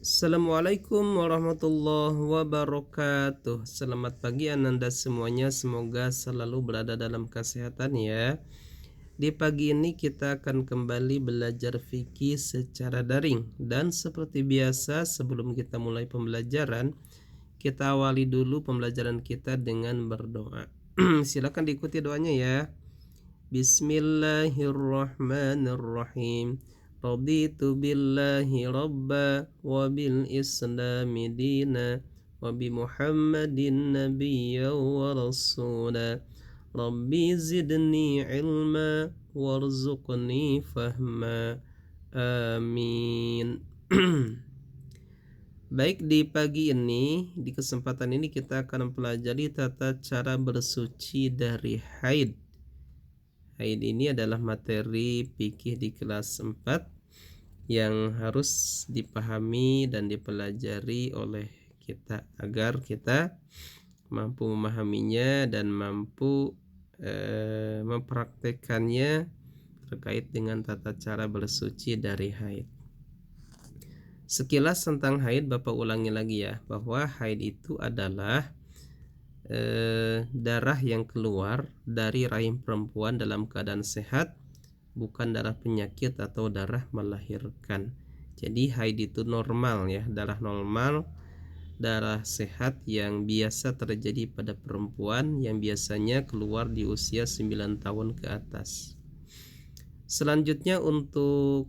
Assalamualaikum warahmatullahi wabarakatuh. Selamat pagi Ananda semuanya, semoga selalu berada dalam kesehatan ya. Di pagi ini kita akan kembali belajar fikih secara daring. Dan seperti biasa sebelum kita mulai pembelajaran, kita awali dulu pembelajaran kita dengan berdoa. Silakan diikuti doanya ya. Bismillahirrahmanirrahim. Raditu billahi rabba wa bil islami dina wa bi muhammadin nabiyya wa rasula. Rabbi zidni ilma warzuqni fahma. Amin. Baik, di pagi ini, di kesempatan ini kita akan mempelajari tata cara bersuci dari haid. Haid ini adalah materi fikih di kelas 4 yang harus dipahami dan dipelajari oleh kita agar kita mampu memahaminya dan mampu mempraktekannya terkait dengan tata cara bersuci dari haid. Sekilas tentang haid Bapak ulangi lagi ya, bahwa haid itu adalah darah yang keluar dari rahim perempuan dalam keadaan sehat, bukan darah penyakit atau darah melahirkan. Jadi haid itu normal ya, darah normal, darah sehat yang biasa terjadi pada perempuan yang biasanya keluar di usia 9 tahun ke atas. Selanjutnya untuk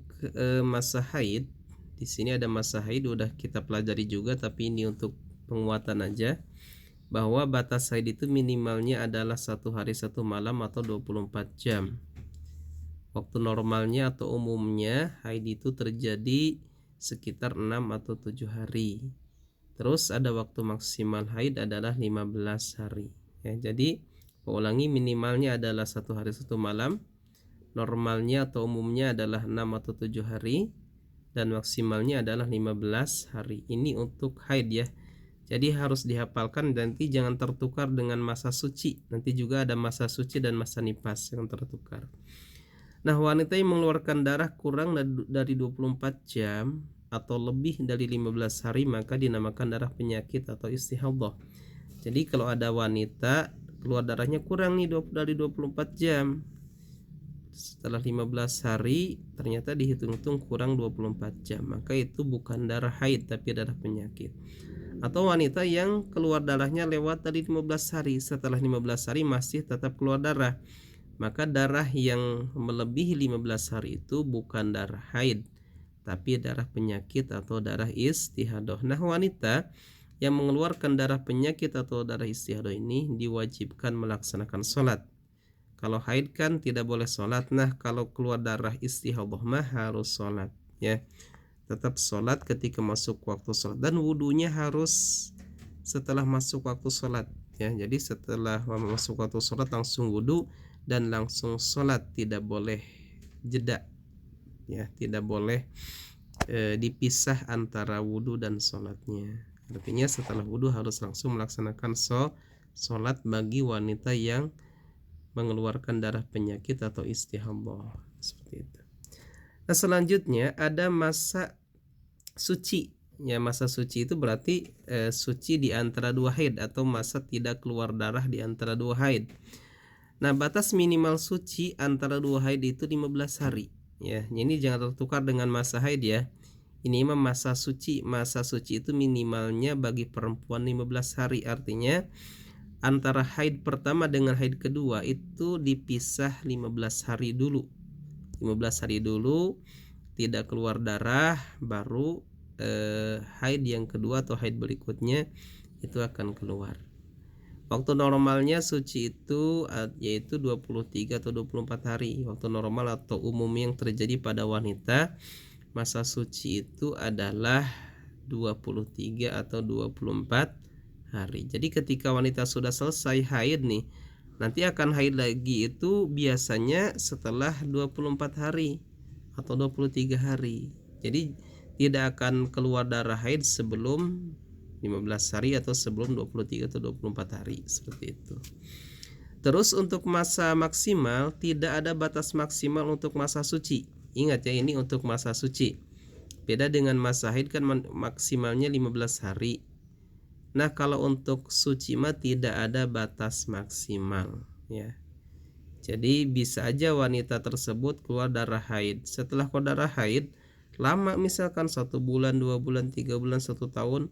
masa haid, di sini ada masa haid udah kita pelajari juga, tapi ini untuk penguatan aja, bahwa batas haid itu minimalnya adalah 1 hari 1 malam atau 24 jam. Waktu normalnya atau umumnya haid itu terjadi sekitar 6 atau 7 hari. Terus ada waktu maksimal haid adalah 15 hari. Ya, jadi ulangi, minimalnya adalah 1 hari 1 malam, normalnya atau umumnya adalah 6 atau 7 hari, dan maksimalnya adalah 15 hari. Ini untuk haid ya. Jadi harus dihafalkan, nanti jangan tertukar dengan masa suci. Nanti juga ada masa suci dan masa nifas yang tertukar. Nah, wanita yang mengeluarkan darah kurang dari 24 jam atau lebih dari 15 hari maka dinamakan darah penyakit atau istihadah. Jadi kalau ada wanita keluar darahnya kurang nih dari 24 jam, setelah 15 hari ternyata dihitung-hitung kurang 24 jam, maka itu bukan darah haid tapi darah penyakit. Atau wanita yang keluar darahnya lewat dari 15 hari, setelah 15 hari masih tetap keluar darah, maka darah yang melebihi 15 hari itu bukan darah haid tapi darah penyakit atau darah istihadah. Nah, wanita yang mengeluarkan darah penyakit atau darah istihadah ini diwajibkan melaksanakan sholat. Kalau haid kan tidak boleh sholat. Nah, kalau keluar darah istihadah mah harus sholat ya. Tetap sholat ketika masuk waktu sholat, dan wudunya harus setelah masuk waktu sholat ya. Jadi setelah masuk waktu sholat langsung wudu dan langsung sholat, tidak boleh jeda ya, tidak boleh dipisah antara wudu dan sholatnya. Artinya setelah wudu harus langsung melaksanakan sholat bagi wanita yang mengeluarkan darah penyakit atau istihadah, seperti itu. Nah, selanjutnya ada masa suci. Ya, masa suci itu berarti suci di antara 2 haid atau masa tidak keluar darah di antara 2 haid. Nah, batas minimal suci antara 2 haid itu 15 hari. Ya, ini jangan tertukar dengan masa haid ya. Ini mah masa suci. Masa suci itu minimalnya bagi perempuan 15 hari. Artinya antara haid pertama dengan haid kedua itu dipisah 15 hari dulu. 15 hari dulu tidak keluar darah, baru haid yang kedua atau haid berikutnya itu akan keluar. Waktu normalnya suci itu yaitu 23 atau 24 hari. Waktu normal atau umum yang terjadi pada wanita, masa suci itu adalah 23 atau 24 hari. Jadi ketika wanita sudah selesai haid nih, nanti akan haid lagi itu biasanya setelah 24 hari atau 23 hari. Jadi tidak akan keluar darah haid sebelum 15 hari atau sebelum 23 atau 24 hari, seperti itu. Terus untuk masa maksimal, tidak ada batas maksimal untuk masa suci. Ingat ya, ini untuk masa suci. Beda dengan masa haid kan maksimalnya 15 hari. Nah, kalau untuk suci mah tidak ada batas maksimal ya. Jadi bisa aja wanita tersebut keluar darah haid. Setelah keluar darah haid lama, misalkan 1 bulan, 2 bulan, 3 bulan, 1 tahun,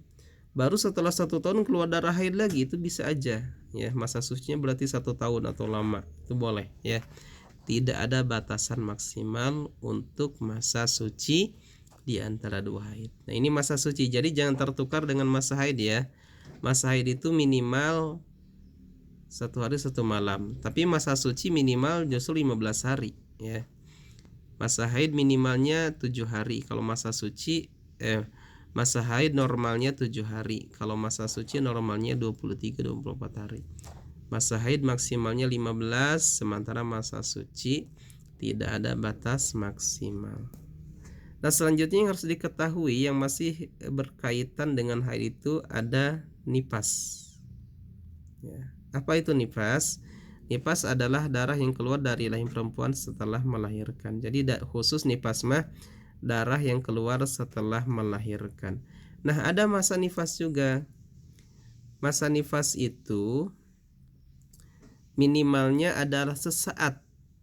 baru setelah 1 tahun keluar darah haid lagi, itu bisa aja ya. Masa sucinya berarti 1 tahun atau lama, itu boleh ya. Tidak ada batasan maksimal untuk masa suci di antara 2 haid. Nah, ini masa suci, jadi jangan tertukar dengan masa haid ya. Masa haid itu minimal 1 hari 1 malam, tapi masa suci minimal justru 15 hari ya. Masa haid minimalnya 7 hari. Kalau masa suci masa haid normalnya 7 hari. Kalau masa suci normalnya 23-24 hari. Masa haid maksimalnya 15, sementara masa suci tidak ada batas maksimal. Nah, selanjutnya yang harus diketahui yang masih berkaitan dengan haid itu ada nifas ya. Apa itu nifas? Nifas adalah darah yang keluar dari rahim perempuan setelah melahirkan. Jadi khusus nifas mah darah yang keluar setelah melahirkan. Nah, ada masa nifas juga. Masa nifas itu minimalnya adalah sesaat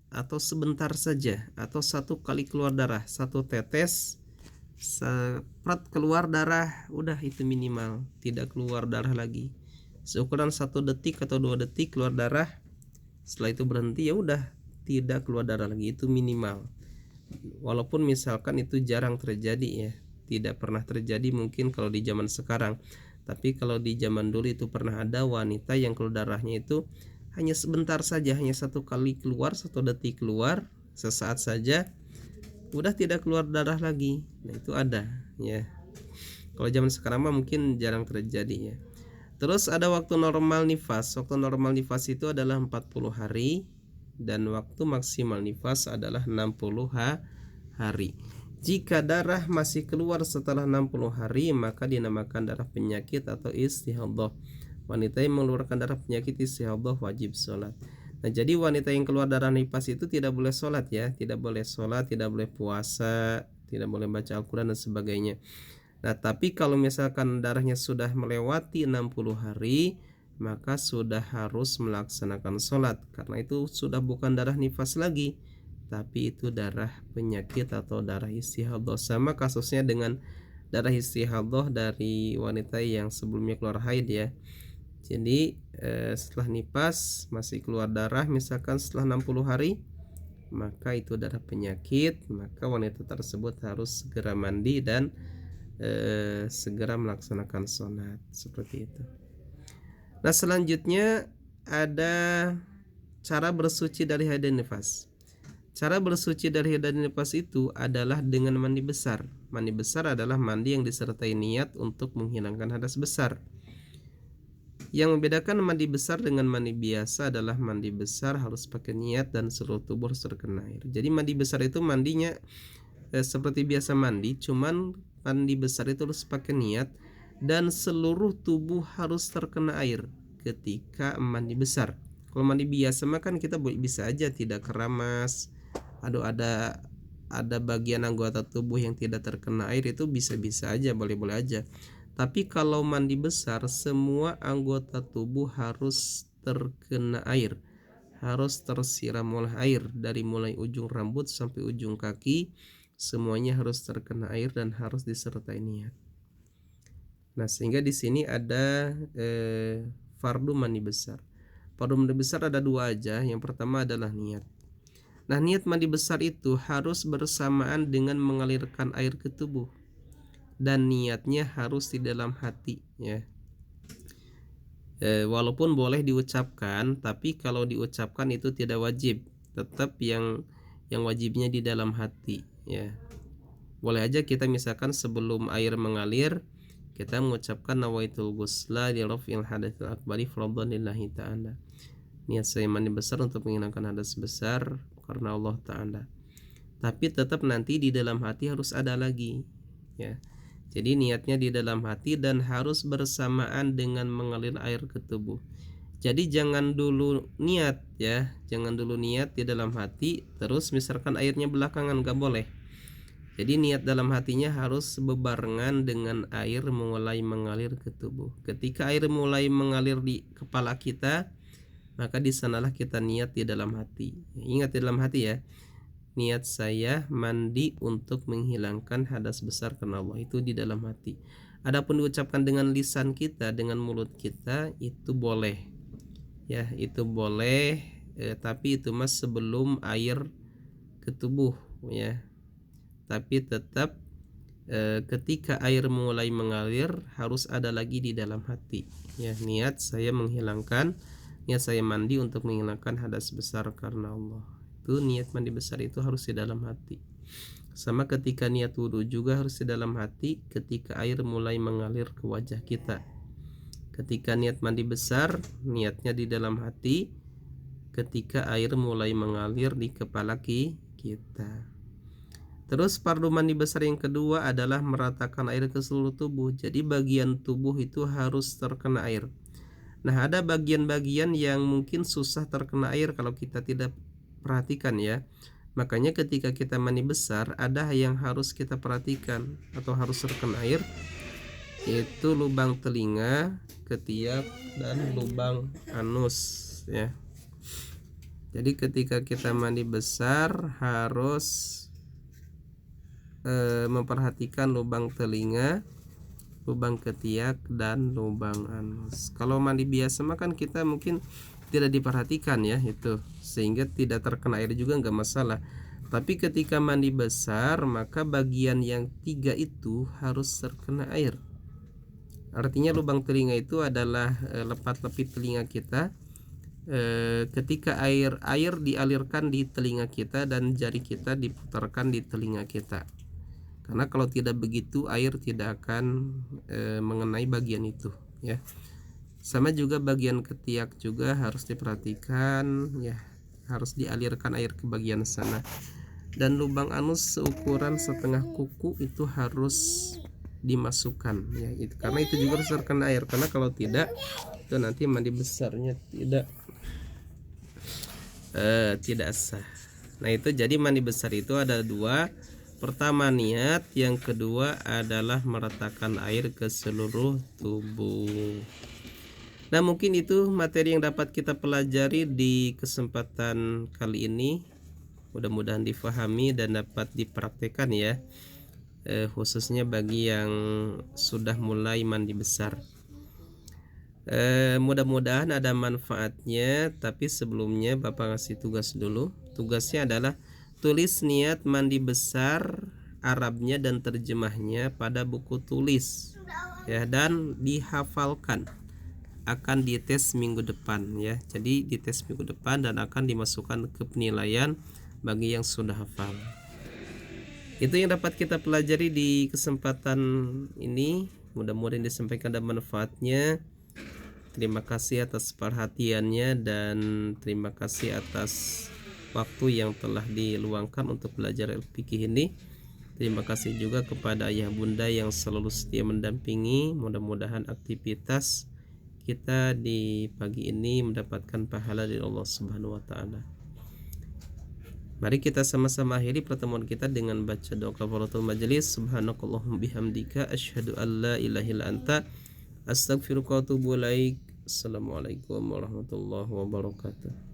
atau sebentar saja, atau 1 kali keluar darah, 1 tetes seprat keluar darah, udah itu minimal, tidak keluar darah lagi. Seukuran 1 detik atau 2 detik keluar darah, setelah itu berhenti, ya udah tidak keluar darah lagi, itu minimal. Walaupun misalkan itu jarang terjadi ya, tidak pernah terjadi mungkin kalau di zaman sekarang, tapi kalau di zaman dulu itu pernah ada wanita yang keluar darahnya itu hanya sebentar saja, hanya 1 kali keluar, 1 detik keluar, sesaat saja, udah tidak keluar darah lagi. Nah, itu ada ya. Kalau zaman sekarang mah mungkin jarang terjadi ya. Terus ada waktu normal nifas. Waktu normal nifas itu adalah 40 hari dan waktu maksimal nifas adalah 60 hari. Jika darah masih keluar setelah 60 hari maka dinamakan darah penyakit atau istihadhah. Wanita yang mengeluarkan darah penyakit istihadhah wajib sholat. Nah, jadi wanita yang keluar darah nifas itu tidak boleh sholat ya, tidak boleh sholat, tidak boleh puasa, tidak boleh baca Al-Quran dan sebagainya. Nah, tapi kalau misalkan darahnya sudah melewati 60 hari maka sudah harus melaksanakan sholat, karena itu sudah bukan darah nifas lagi, tapi itu darah penyakit atau darah istihadhah. Sama kasusnya dengan darah istihadhah dari wanita yang sebelumnya keluar haid ya. Jadi setelah nifas masih keluar darah misalkan setelah 60 hari, maka itu darah penyakit, maka wanita tersebut harus segera mandi dan segera melaksanakan sholat, seperti itu. Nah, selanjutnya ada cara bersuci dari haid dan nifas. Cara bersuci dari haid dan nifas itu adalah dengan mandi besar. Mandi besar adalah mandi yang disertai niat untuk menghilangkan hadas besar. Yang membedakan mandi besar dengan mandi biasa adalah mandi besar harus pakai niat dan seluruh tubuh harus terkena air. Jadi mandi besar itu mandinya seperti biasa mandi, cuman mandi besar itu harus pakai niat dan seluruh tubuh harus terkena air ketika mandi besar. Kalau mandi biasa mah kan kita bisa aja tidak keramas, ada bagian anggota tubuh yang tidak terkena air, itu bisa-bisa aja, boleh-boleh aja. Tapi kalau mandi besar semua anggota tubuh harus terkena air, harus tersiram oleh air, dari mulai ujung rambut sampai ujung kaki semuanya harus terkena air dan harus disertai niat. Nah, sehingga di sini ada fardu mandi besar. Fardu mandi besar ada 2 aja. Yang pertama adalah niat. Nah, niat mandi besar itu harus bersamaan dengan mengalirkan air ke tubuh, dan niatnya harus di dalam hati ya. Walaupun boleh diucapkan, tapi kalau diucapkan itu tidak wajib. Tetap yang wajibnya di dalam hati ya. Boleh aja kita misalkan sebelum air mengalir kita mengucapkan nawaitul ghusla li raf'il hadatsil akbari fardhan lillahi ta'ala. Niat saya mandi besar untuk menghilangkan hadas besar karena Allah Ta'ala. Tapi tetap nanti di dalam hati harus ada lagi ya. Jadi niatnya di dalam hati dan harus bersamaan dengan mengalir air ke tubuh. Jadi jangan dulu niat ya, jangan dulu niat di dalam hati terus misalkan airnya belakangan, gak boleh. Jadi niat dalam hatinya harus bebarengan dengan air mulai mengalir ke tubuh. Ketika air mulai mengalir di kepala kita, maka di sanalah kita niat di dalam hati. Ingat di dalam hati ya. Niat saya mandi untuk menghilangkan hadas besar karena Allah, itu di dalam hati. Adapun diucapkan dengan lisan kita, dengan mulut kita, itu boleh. Ya, itu boleh, tapi itu mas sebelum air ke tubuh ya. Tapi tetap ketika air mulai mengalir harus ada lagi di dalam hati ya, niat saya menghilangkan, niat saya mandi untuk menghilangkan hadas besar karena Allah. Itu niat mandi besar itu harus di dalam hati. Sama ketika niat wudhu juga harus di dalam hati ketika air mulai mengalir ke wajah kita. Ketika niat mandi besar niatnya di dalam hati ketika air mulai mengalir di kepala kita. Terus fardu mandi besar yang kedua adalah meratakan air ke seluruh tubuh. Jadi bagian tubuh itu harus terkena air. Nah, ada bagian-bagian yang mungkin susah terkena air kalau kita tidak perhatikan ya. Makanya ketika kita mandi besar ada yang harus kita perhatikan atau harus terkena air, yaitu lubang telinga, ketiak, dan lubang anus ya. Jadi ketika kita mandi besar harus memperhatikan lubang telinga, lubang ketiak, dan lubang anus. Kalau mandi biasa mah kan kita mungkin tidak diperhatikan ya itu, sehingga tidak terkena air juga nggak masalah. Tapi ketika mandi besar maka bagian yang 3 itu harus terkena air. Artinya lubang telinga itu adalah lepat-lepit telinga kita. Ketika air dialirkan di telinga kita dan jari kita diputarkan di telinga kita. Karena kalau tidak begitu air tidak akan mengenai bagian itu ya. Sama juga bagian ketiak juga harus diperhatikan ya, harus dialirkan air ke bagian sana. Dan lubang anus seukuran setengah kuku itu harus dimasukkan ya, itu karena itu juga harus terkena air, karena kalau tidak itu nanti mandi besarnya tidak sah. Nah itu jadi mandi besar itu ada 2. Pertama niat, yang kedua adalah meratakan air ke seluruh tubuh. Nah mungkin itu materi yang dapat kita pelajari di kesempatan kali ini. Mudah-mudahan difahami dan dapat dipraktekkan ya, khususnya bagi yang sudah mulai mandi besar. Mudah-mudahan ada manfaatnya. Tapi sebelumnya Bapak ngasih tugas dulu. Tugasnya adalah tulis niat mandi besar Arabnya dan terjemahnya pada buku tulis ya, dan dihafalkan. Akan dites minggu depan ya. Jadi dites minggu depan dan akan dimasukkan ke penilaian bagi yang sudah hafal. Itu yang dapat kita pelajari di kesempatan ini. Mudah-mudahan disampaikan ada manfaatnya. Terima kasih atas perhatiannya dan terima kasih atas waktu yang telah diluangkan untuk belajar fikih ini. Terima kasih juga kepada ayah bunda yang selalu setia mendampingi. Mudah-mudahan aktivitas kita di pagi ini mendapatkan pahala dari Allah Subhanahu wa taala. Mari kita sama-sama akhiri pertemuan kita dengan baca doa kafaratul majelis. Subhanakallahumma bihamdika asyhadu an la ilaha illa anta astaghfiruka wa atubu ilaik. Assalamualaikum warahmatullahi wabarakatuh.